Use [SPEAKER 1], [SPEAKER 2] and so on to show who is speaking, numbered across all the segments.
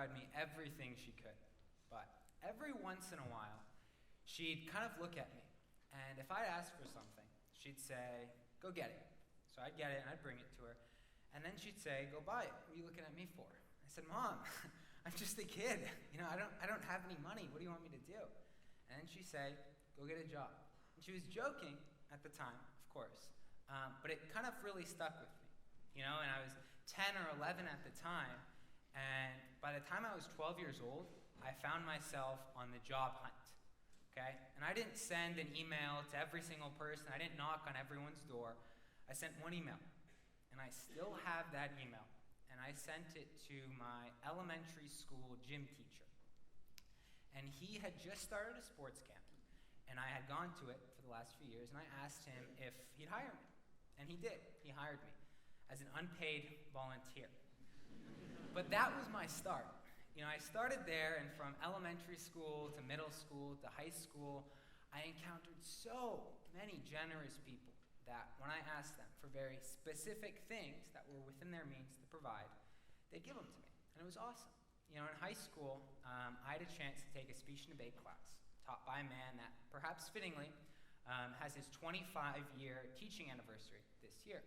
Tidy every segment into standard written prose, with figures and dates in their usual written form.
[SPEAKER 1] provide me everything she could. But every once in a while, she'd kind of look at me. And if I'd ask for something, she'd say, go get it. So I'd get it and I'd bring it to her. And then she'd say, go buy it. What are you looking at me for? I said, Mom, I'm just a kid. I don't have any money. What do you want me to do? And then she'd say, go get a job. And she was joking at the time, of course. But it kind of really stuck with me. And I was 10 or 11 at the time. And by the time I was 12 years old, I found myself on the job hunt. Okay? And I didn't send an email to every single person. I didn't knock on everyone's door. I sent one email. And I still have that email. And I sent it to my elementary school gym teacher. And he had just started a sports camp. And I had gone to it for the last few years. And I asked him if he'd hire me. And he did. He hired me as an unpaid volunteer. But that was my start. I started there, and from elementary school to middle school to high school, I encountered so many generous people that when I asked them for very specific things that were within their means to provide, they'd give them to me. And it was awesome. In high school, I had a chance to take a speech and debate class taught by a man that, perhaps fittingly, has his 25-year teaching anniversary this year.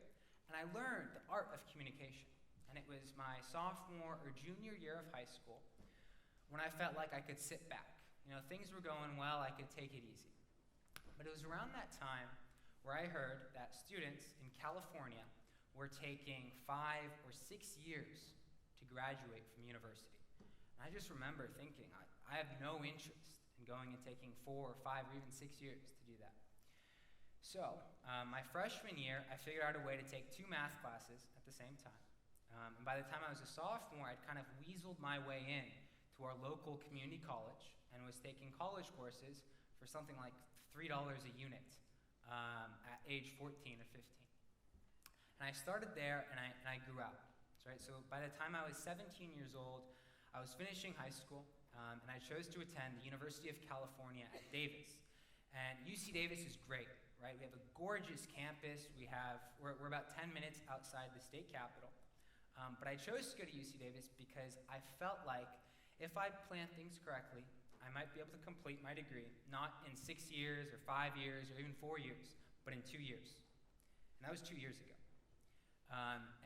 [SPEAKER 1] And I learned the art of communication. And it was my sophomore or junior year of high school when I felt like I could sit back. Things were going well, I could take it easy. But it was around that time where I heard that students in California were taking 5 or 6 years to graduate from university. And I just remember thinking, I have no interest in going and taking 4 or 5 or even 6 years to do that. So, my freshman year, I figured out a way to take 2 math classes at the same time. And by the time I was a sophomore, I'd kind of weaseled my way in to our local community college and was taking college courses for something like $3 a unit at age 14 or 15. And I started there, and I grew out. Right? So by the time I was 17 years old, I was finishing high school, and I chose to attend the University of California at Davis. And UC Davis is great, right? We have a gorgeous campus. We're about 10 minutes outside the state capitol. But I chose to go to UC Davis because I felt like if I planned things correctly, I might be able to complete my degree, not in 6 years or 5 years or even 4 years, but in 2 years. And that was 2 years ago.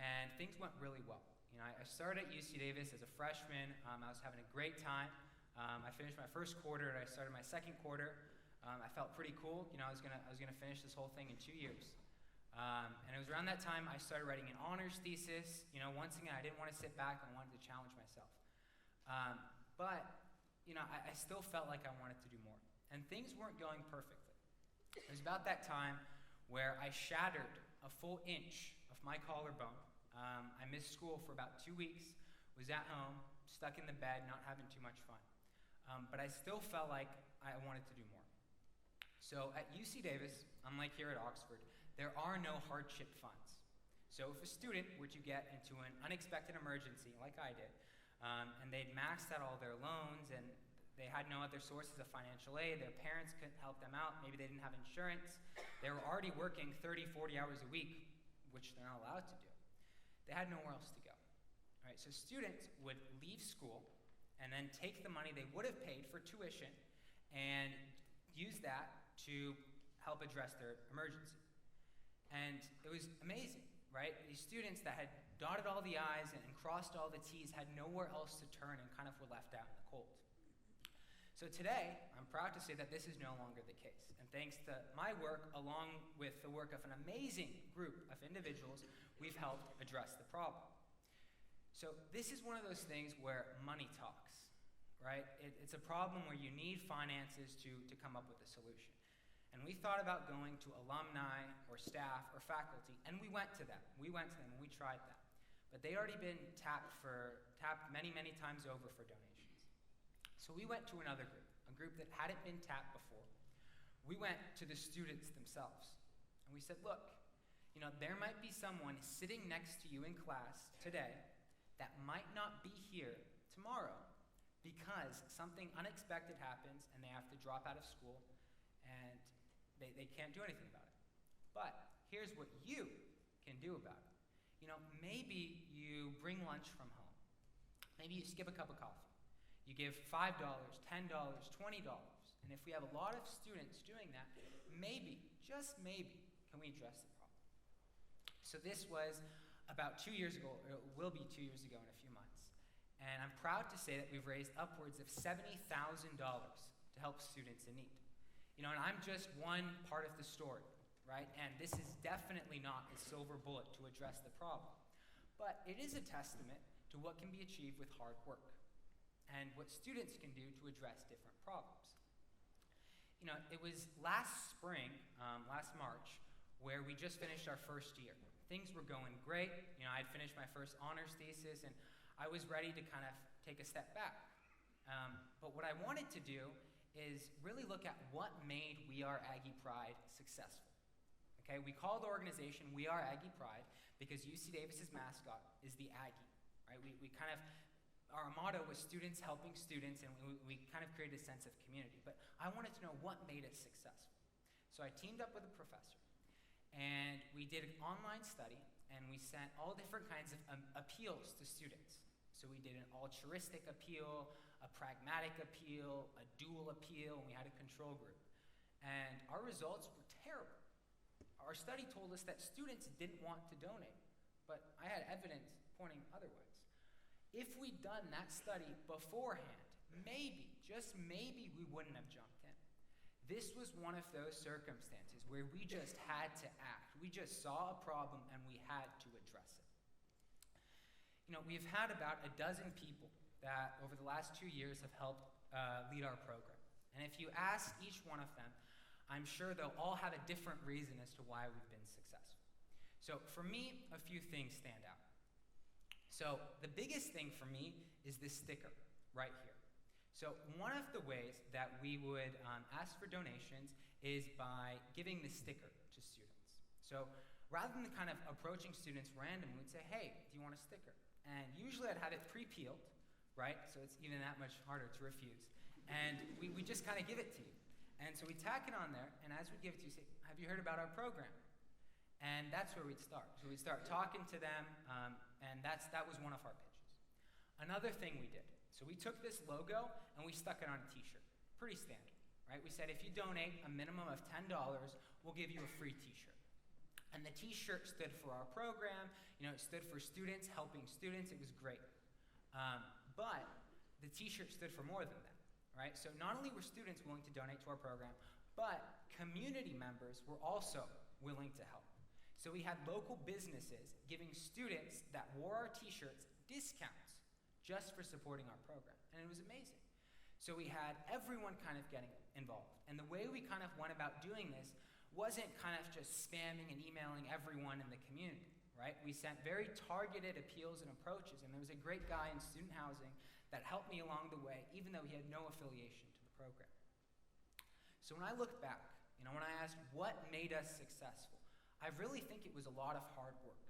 [SPEAKER 1] And things went really well. I started at UC Davis as a freshman. I was having a great time. I finished my first quarter, and I started my second quarter. I felt pretty cool. I was gonna finish this whole thing in 2 years. And it was around that time I started writing an honors thesis. Once again, I didn't want to sit back. I wanted to challenge myself. But I still felt like I wanted to do more. And things weren't going perfectly. It was about that time where I shattered a full inch of my collarbone. I missed school for about 2 weeks, was at home, stuck in the bed, not having too much fun. But I still felt like I wanted to do more. So at UC Davis, unlike here at Oxford, there are no hardship funds. So if a student were to get into an unexpected emergency, like I did, and they'd maxed out all their loans and they had no other sources of financial aid, their parents couldn't help them out, maybe they didn't have insurance, they were already working 30, 40 hours a week, which they're not allowed to do. They had nowhere else to go. All right, so students would leave school and then take the money they would have paid for tuition and use that to help address their emergency. And it was amazing, right? These students that had dotted all the I's and crossed all the T's had nowhere else to turn and kind of were left out in the cold. So today, I'm proud to say that this is no longer the case. And thanks to my work, along with the work of an amazing group of individuals, we've helped address the problem. So this is one of those things where money talks, right? It's a problem where you need finances to come up with a solution. And we thought about going to alumni or staff or faculty, and we went to them. We went to them and we tried that. But they'd already been tapped many, many times over for donations. So we went to another group, a group that hadn't been tapped before. We went to the students themselves, and we said, look, there might be someone sitting next to you in class today that might not be here tomorrow because something unexpected happens and they have to drop out of school and they can't do anything about it. But here's what you can do about it. Maybe you bring lunch from home. Maybe you skip a cup of coffee. You give $5, $10, $20. And if we have a lot of students doing that, maybe, just maybe, can we address the problem? So this was about 2 years ago, or it will be 2 years ago in a few months. And I'm proud to say that we've raised upwards of $70,000 to help students in need. And I'm just one part of the story, right? And this is definitely not a silver bullet to address the problem. But it is a testament to what can be achieved with hard work and what students can do to address different problems. It was last spring, last March, where we just finished our first year. Things were going great. I'd finished my first honors thesis, and I was ready to kind of take a step back. But what I wanted to do is really look at what made We Are Aggie Pride successful. Okay, we call the organization We Are Aggie Pride because UC Davis's mascot is the Aggie, right? Our motto was students helping students, and we kind of created a sense of community. But I wanted to know what made it successful. So I teamed up with a professor, and we did an online study, and we sent all different kinds of appeals to students. So we did an altruistic appeal, a pragmatic appeal, a dual appeal, and we had a control group. And our results were terrible. Our study told us that students didn't want to donate, but I had evidence pointing otherwise. If we'd done that study beforehand, maybe, just maybe, we wouldn't have jumped in. This was one of those circumstances where we just had to act. We just saw a problem and we had to address it. We've had about a dozen people that over the last 2 years have helped lead our program. And if you ask each one of them, I'm sure they'll all have a different reason as to why we've been successful. So for me, a few things stand out. So the biggest thing for me is this sticker right here. So one of the ways that we would ask for donations is by giving the sticker to students. So rather than kind of approaching students randomly, we'd say, hey, do you want a sticker? And usually I'd have it pre-peeled, right? So it's even that much harder to refuse. And we just kind of give it to you. And so we tack it on there, and as we give it to you, say, have you heard about our program? And that's where we'd start. So we'd start talking to them, and that was one of our pitches. Another thing we did, so we took this logo and we stuck it on a t-shirt. Pretty standard, right? We said if you donate a minimum of $10, we'll give you a free t-shirt. And the t-shirt stood for our program, it stood for students helping students, it was great. But the t-shirt stood for more than that, right? So not only were students willing to donate to our program, but community members were also willing to help. So we had local businesses giving students that wore our t-shirts discounts just for supporting our program, and it was amazing. So we had everyone kind of getting involved, and the way we kind of went about doing this wasn't kind of just spamming and emailing everyone in the community, right? We sent very targeted appeals and approaches, and there was a great guy in student housing that helped me along the way, even though he had no affiliation to the program. So when I look back, when I asked what made us successful, I really think it was a lot of hard work.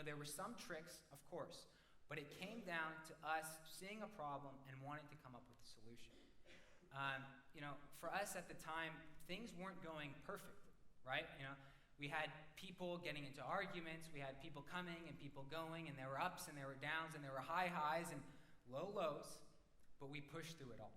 [SPEAKER 1] There were some tricks, of course, but it came down to us seeing a problem and wanting to come up with a solution. For us at the time, things weren't going perfectly, right? We had people getting into arguments, we had people coming and people going, and there were ups and there were downs and there were high highs and low lows, but we pushed through it all.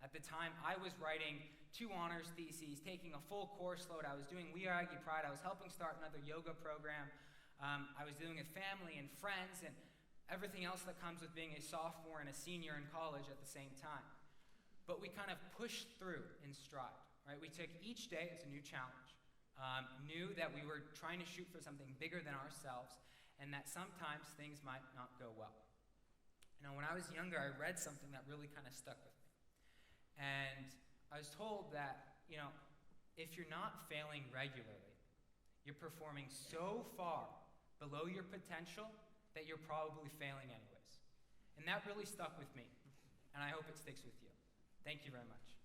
[SPEAKER 1] At the time, I was writing 2 honors theses, taking a full course load. I was doing We Are Aggie Pride. I was helping start another yoga program. I was doing it with family and friends and everything else that comes with being a sophomore and a senior in college at the same time. But we kind of pushed through in stride, right? We took each day as a new challenge, knew that we were trying to shoot for something bigger than ourselves, and that sometimes things might not go well. When I was younger, I read something that really kind of stuck with me. And I was told that, if you're not failing regularly, you're performing so far below your potential that you're probably failing anyways. And that really stuck with me, and I hope it sticks with you. Thank you very much.